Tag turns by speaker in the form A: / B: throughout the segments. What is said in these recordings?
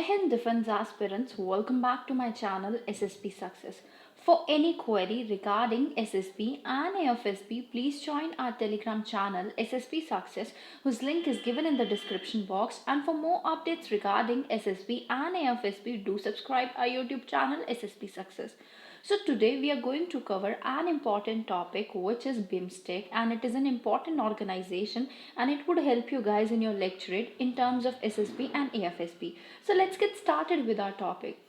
A: Hind Defense aspirants, welcome back to my channel SSP Success. For any query regarding SSP and AFSP, please join our Telegram channel SSP Success, whose link is given in the description box. And for more updates regarding SSP and AFSP, do subscribe our YouTube channel SSP Success. So today we are going to cover an important topic, which is BIMSTEC, and it is an important organization and it would help you guys in your lecturate in terms of SSP and AFSP. So let's get started with our topic.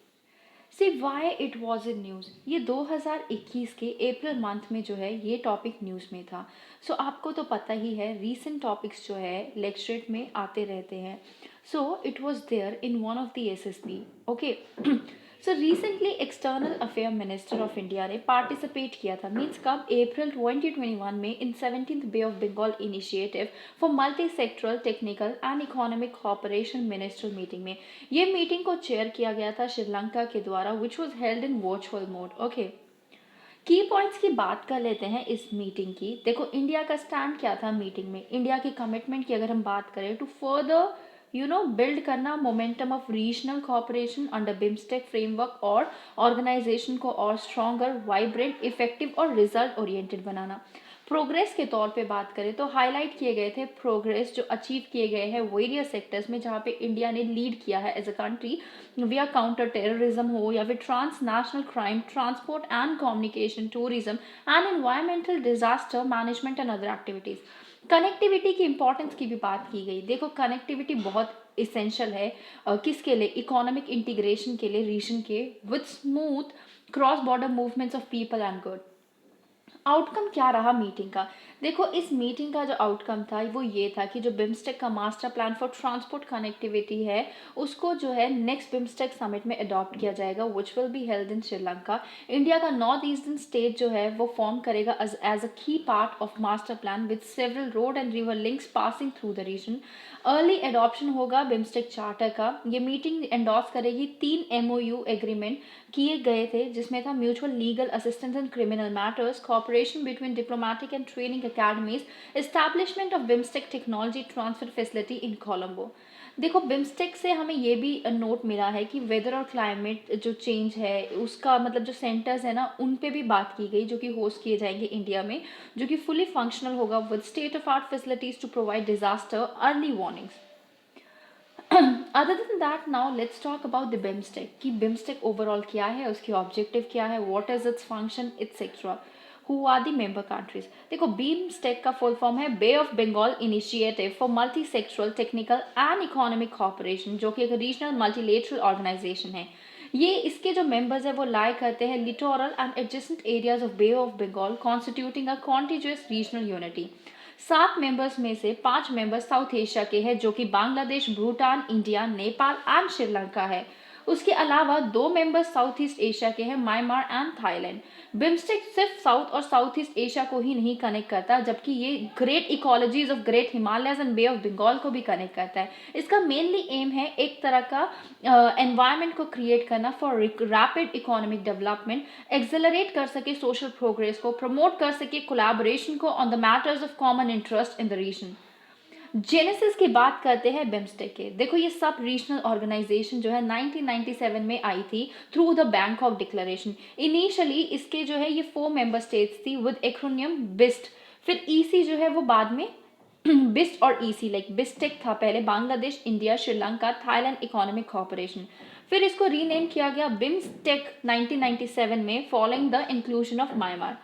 A: See why it was in news, ये 2021 के April month में जो है ये topic news में था. सो आपको तो पता ही है रीसेंट टॉपिक्स जो है लेक्चरेट में आते रहते हैं. So it was there in one of the SSP. Okay. So recently external affair minister of India ने पार्टिसिपेट किया था, मीन्स कब, अप्रैल 2021 में, in 17th bay of Bengal initiative for multi sectoral technical and economic cooperation ministerial meeting में. ये meeting को chair किया गया था श्रीलंका के द्वारा, which was held in virtual mode. Okay. की पॉइंट्स की बात कर लेते हैं इस मीटिंग की. देखो इंडिया का स्टैंड क्या था मीटिंग में, इंडिया की कमिटमेंट की अगर हम बात करें, टू फर्दर बिल्ड करना momentum of regional cooperation under BIMSTEC framework और ऑर्गेनाइजेशन को और स्ट्रॉन्गर, वाइब्रेंट, इफेक्टिव और रिजल्ट ओरिएंटेड बनाना. प्रोग्रेस के तौर पे बात करें तो हाईलाइट किए गए थे प्रोग्रेस जो अचीव किए गए हैं वेरियस सेक्टर्स में, जहाँ पे इंडिया ने लीड किया है as a country, via counter terrorism हो या फिर transnational crime, transport and communication, tourism and environmental disaster management and other activities. Connectivity की इंपॉर्टेंस की भी बात की गई. देखो कनेक्टिविटी बहुत इसेंशियल है किसके लिए, इकोनॉमिक इंटीग्रेशन के लिए रीजन के, with smooth cross border movements of people and good. Outcome क्या रहा मीटिंग का? देखो इस मीटिंग का जो आउटकम था वो ये था कि जो बिम्स्टेक का master plan for transport connectivity है उसको जो है नेक्स्ट बिम्स्टेक समिट में अडॉप्ट किया जाएगा, which will be held in Sri Lanka. India का नॉर्थ ईस्टर्न स्टेट जो है वो फॉर्म करेगा as a key part of master plan with several road and river links passing through the region. Early adoption होगा BIMSTEC charter का. ये meeting endorse करेगी 3 MOU agreement किए गए थे, जिसमें था mutual legal assistance in criminal matters, cooperation between diplomatic and training academies, establishment of BIMSTEC technology transfer facility in Colombo. देखो बिम्स्टेक से हमें ये भी नोट मिला है कि वेदर और क्लाइमेट जो चेंज है उसका मतलब जो सेंटर्स है ना उन पे भी बात की गई, जो कि होस्ट किए जाएंगे इंडिया में, जो कि फुली फंक्शनल होगा with state of art facilities to provide disaster early warnings. Other than that now let's talk about the BIMSTEC कि बिम्स्टेक ओवरऑल क्या है, उसकी ऑब्जेक्टिव क्या है, what is its function etcetera. Who are the member countries? देखो BIMSTEC का full form है bay of Bengal initiative for multi sectoral technical and economic cooperation, जो कि एक रीजनल मल्टीलेटरल ऑर्गेनाइजेशन है. ये इसके जो मेंबर्स है वो लाई करते हैं littoral and adjacent areas of bay of Bengal constituting a contiguous regional unity. 7 members में से 5 मेंबर्स साउथ एशिया के हैं, जो कि बांग्लादेश, भूटान, इंडिया, नेपाल एंड श्रीलंका है. उसके अलावा 2 मेंबर्स साउथ ईस्ट एशिया के हैं, म्यांमार एंड थाईलैंड. बिम्स्टेक सिर्फ साउथ और साउथ ईस्ट एशिया को ही नहीं कनेक्ट करता, जबकि ये great ecologies of great Himalayas and bay of Bengal को भी कनेक्ट करता है. इसका मेनली एम है एक तरह का एनवायरनमेंट को क्रिएट करना for rapid economic development, accelerate कर सके सोशल प्रोग्रेस को, प्रमोट कर सके कोलैबोरेशन को on the matters of common interest in the region. Genesis की बात करते हैं बिम्स्टेक के. देखो ये सब रीजनल ऑर्गेनाइजेशन जो है 1997 में आई थी through the Bangkok declaration. Initially इसके जो है ये 4 मेंबर स्टेट्स थी विद एक्रोनियम बिस्ट. फिर ईसी जो है वो बाद में बिस्ट और ईसी लाइक बिस्टेक था पहले, Bangladesh, India, Sri Lanka, Thailand economic cooperation. फिर इसको रीनेम किया गया बिम्स्टेक 1997 में following the inclusion of Myanmar.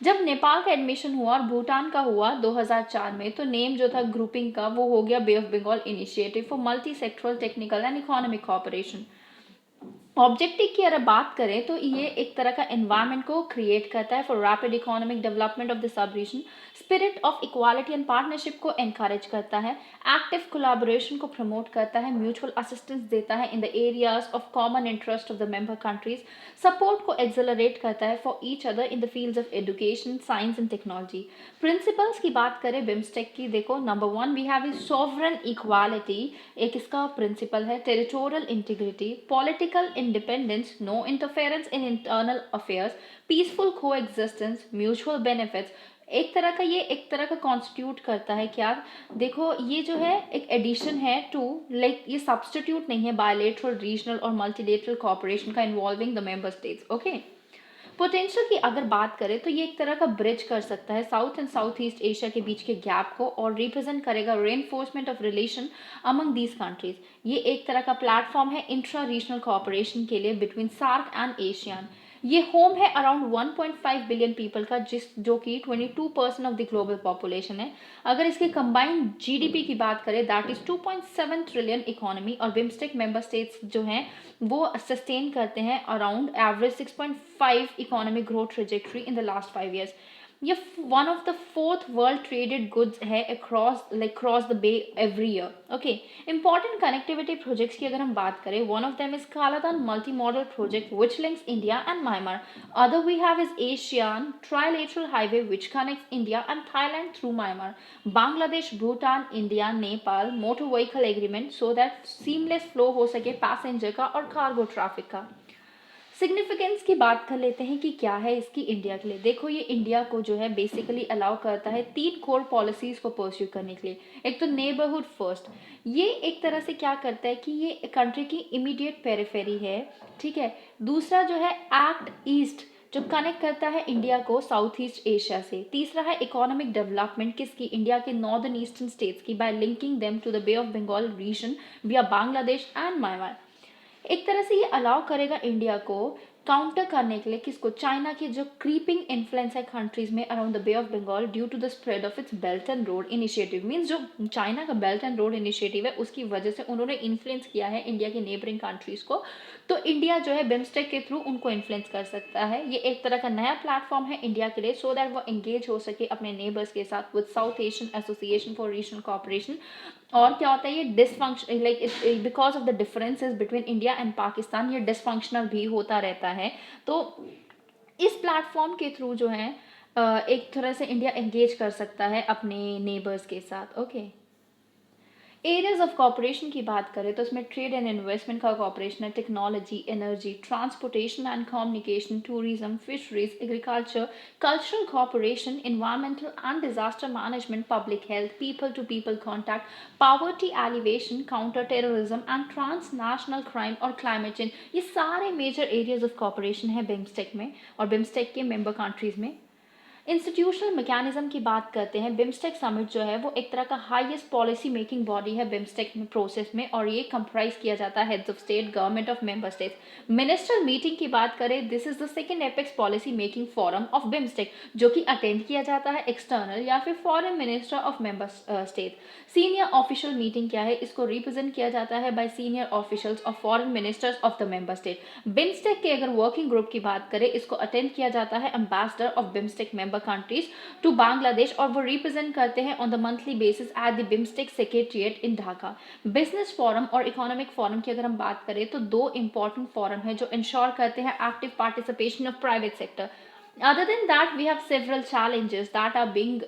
A: जब नेपाल का एडमिशन हुआ और भूटान का हुआ 2004 में, तो नेम जो था ग्रुपिंग का वो हो गया bay of Bengal initiative for multi sectoral technical and economic cooperation. Objective की अगर बात करें तो ये एक तरह का एनवायरनमेंट को क्रिएट करता है for rapid economic development of the sub region, spirit of equality and partnership को एनकरेज करता है, एक्टिव कोलैबोरेशन को प्रमोट करता है, म्यूचुअल असिस्टेंस देता है in the areas of common interest of the member countries, support को एक्सेलरेट करता है for each other in the fields of education, science and technology. Principles की बात करें बिम्स्टेक की, देखो number 1 we have sovereign equality, एक इसका प्रिंसिपल है, territorial integrity, political independence, no interference in internal affairs, peaceful coexistence, mutual benefits, एक तरह का कॉन्स्टिट्यूट करता है क्या, देखो ये जो है एक एडिशन है टू, लाइक ये सब्स्टिट्यूट नहीं है बायलेटरल, रीजनल और मल्टीलेटरल कॉपरेशन का involving the member states. Okay, potential की अगर बात करें तो ये एक तरह का ब्रिज कर सकता है south and south east Asia के बीच के गैप को और रिप्रेजेंट करेगा reinforcement of relation among these countries. ये एक तरह का प्लेटफॉर्म है इंट्रा रीजनल कोऑपरेशन के लिए बिटवीन सार्क एंड एशियन। ये होम है अराउंड 1.5 बिलियन पीपल का, जिस जो कि 22% ऑफ द ग्लोबल पॉपुलेशन है। अगर इसके कंबाइंड जीडीपी की बात करें दैट इज 2.7 ट्रिलियन इकोनॉमी, और बिम्स्टेक मेंबर स्टेट्स जो हैं वो सस्टेन करते हैं around average 6.5 economic growth trajectory in the last 5 years। ये one of the fourth world traded goods है cross the bay every year. Okay, important connectivity projects की अगर हम बात करें, one of them is Kaladan multi modal project which links India and Myanmar. Other we have is Asian trilateral highway which connects India and Thailand through Myanmar. Bangladesh, Bhutan, India, Nepal motor vehicle agreement so that seamless flow हो सके passenger का और cargo traffic का। Significance की बात कर लेते हैं कि क्या है इसकी इंडिया के लिए। देखो ये इंडिया को जो है बेसिकली अलाउ करता है 3 कोर पॉलिसीज को परस्यू करने के लिए। एक तो नेबरहुड फर्स्ट, ये एक तरह से क्या करता है कि ये कंट्री की इमीडिएट पेरिफेरी है, ठीक है। दूसरा जो है एक्ट ईस्ट, जो कनेक्ट करता है इंडिया को साउथ ईस्ट एशिया से। तीसरा है इकोनॉमिक डेवलपमेंट किसकी, इंडिया के नॉर्दर्न ईस्टर्न स्टेट्स की, by linking them to the bay of Bengal region via Bangladesh and Myanmar. एक तरह से ये अलाउ करेगा इंडिया को काउंटर करने के लिए किसको, चाइना की जो क्रीपिंग इन्फ्लुएंस है कंट्रीज में around the bay of Bengal due to the spread of its belt and road initiative. Means जो चाइना का बेल्ट एंड रोड इनिशिएटिव है उसकी वजह से उन्होंने इन्फ्लुएंस किया है इंडिया के नेबरिंग कंट्रीज को, तो इंडिया जो है बिम्स्टेक के थ्रू उनको इन्फ्लुएंस कर सकता है। ये एक तरह का नया प्लेटफॉर्म है इंडिया के लिए सो दैट वो एंगेज हो सके अपने नेबर्स के साथ with south Asian association for regional cooperation. और क्या होता है ये dysfunction, like because of the differences between India and Pakistan ये डिसफंक्शनल भी होता रहता है। तो इस प्लेटफॉर्म के थ्रू जो है एक तरह से इंडिया एंगेज कर सकता है अपने नेबर्स के साथ। ओके, एरियाज ऑफ कॉपरेशन की बात करें तो इसमें ट्रेड एंड इन्वेस्टमेंट का कॉपरेशन है, technology, energy, transportation and communication, tourism, fisheries, agriculture, cultural cooperation, environmental and disaster management, public health, people to people contact, poverty alleviation, counter terrorism and transnational crime और climate change. ये सारे major areas of cooperation है बिम्स्टेक में और BIMSTEC के member countries में। Institutional mechanism की बात करते हैं, बिम्स्टेक समिट जो है वो एक तरह का हाईएस्ट पॉलिसी मेकिंग बॉडी है बिम्स्टेक में प्रोसेस में, और ये कंप्राइज किया जाता है heads of state, government of member states. Minstrel meeting की बात करें, this is the second apex policy making forum of BIMSTEC, जो कि अटेंड किया जाता है एक्सटर्नल या फिर foreign minister of member state. Senior official meeting क्या है, इसको रिप्रेजेंट किया जाता है bye senior officials of foreign ministers of the member state. BIMSTEC के अगर वर्किंग ग्रुप की बात करें, इसको अटेंड किया जाता है ambassador of BIMSTEC member countries to Bangladesh, और वो रिप्रेजेंट करते हैं on the monthly basis at the BIMSTEC secretariat in Dhaka. Business forum और इकोनॉमिक फोरम की अगर हम बात करें तो दो इंपॉर्टेंट फोरम है जो इंश्योर करते हैं active participation of private sector. Other than that, we have several challenges that are being,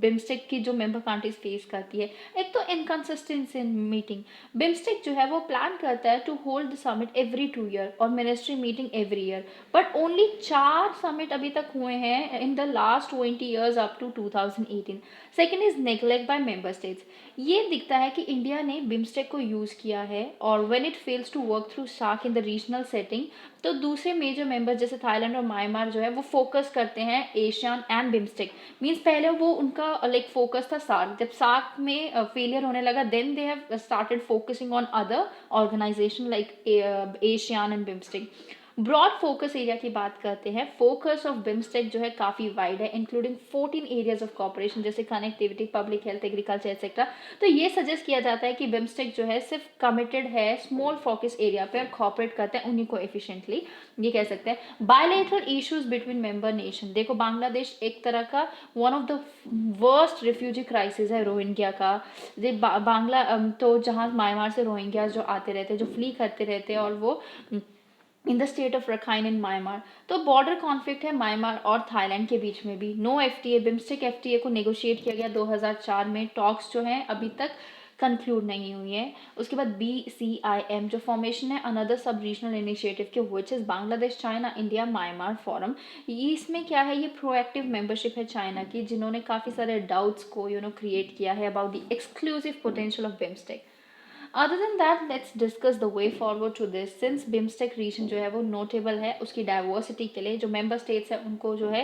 A: BIMSTEC की जो member countries face करती है। एक तो inconsistency in meeting, BIMSTEC जो है वो plan करता है to hold the summit every 2 year और ministry meeting every year, but only 4 summit अभी तक हुए हैं in the last 20 years up to 2018। Second is neglect by member states। ये दिखता है कि इंडिया ने बिम्स्टेक को यूज़ किया है और when it fails to work through SAARC in the regional setting, तो दूसरे मेजर मेंबर जैसे थाईलैंड और म्यांमार जो है वो फोकस करते हैं एशियन एंड बिम्स्टेक। मींस पहले वो उनका लाइक फोकस था सार्क, जब सार्क में फेलियर होने लगा then they have started focusing on other organization like ASEAN and BIMSTEC. Broad focus area की बात करते हैं, फोकस ऑफ बिम्स्टेक जो है काफ़ी वाइड है इंक्लूडिंग 14 एरियाज ऑफ कॉपरेशन जैसे connectivity, public health, agriculture etcetera. तो ये सजेस्ट किया जाता है कि बिम्स्टेक जो है सिर्फ कमिटेड है स्मॉल फोकस एरिया पे और कॉपरेट करते हैं उन्हीं को एफिशिएंटली, ये कह सकते हैं। Bilateral issues between member nation, देखो बांग्लादेश एक तरह का one of the worst refugee crisis है रोहिंग्या का। बांग्ला तो जहाँ म्यांमार से रोहिंग्या जो आते रहते जो फ्ली करते रहते और वो in the state of Rakhine in Myanmar, तो बॉर्डर कॉन्फ्लिक्ट है म्यांमार और थाईलैंड के बीच में भी। नो एफटीए, बिम्स्टेक एफटीए को नेगोशिएट किया गया 2004 में। टॉक्स जो हैं अभी तक कंक्लूड नहीं हुई है। उसके बाद BCIM जो फॉर्मेशन है अनदर सब रीजनल इनिशिएटिव के which is Bangladesh China India Myanmar forum. ये इसमें क्या है, ये प्रोएक्टिव मेंबरशिप है चाइना की, जिन्होंने काफ़ी सारे डाउट्स को क्रिएट किया है about the exclusive potential of BIMSTEC. Other than that let's discuss the way forward to this. Since BIMSTEC region जो है वो नोटेबल है उसकी डाइवर्सिटी के लिए, जो मेंबर स्टेट्स है उनको जो है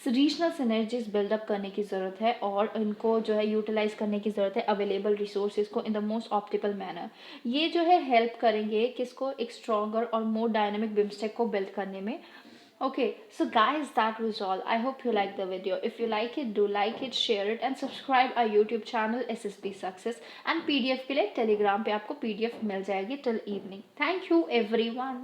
A: रीजनल सिनर्जीज बिल्डअप करने की ज़रूरत है और इनको जो है यूटिलाइज करने की ज़रूरत है अवेलेबल रिसोर्सेज को in the most optimal manner. ये जो है हेल्प करेंगे किसको, एक स्ट्रॉगर और मोर डायनेमिक बिम्स्टेक को बिल्ड करने में। Okay, so guys, that was all. I hope you liked the video. If you like it, do like it, share it, and subscribe our YouTube channel SSP Success. And PDF के लिए Telegram पे आपको PDF मिल जाएगी till evening. Thank you everyone.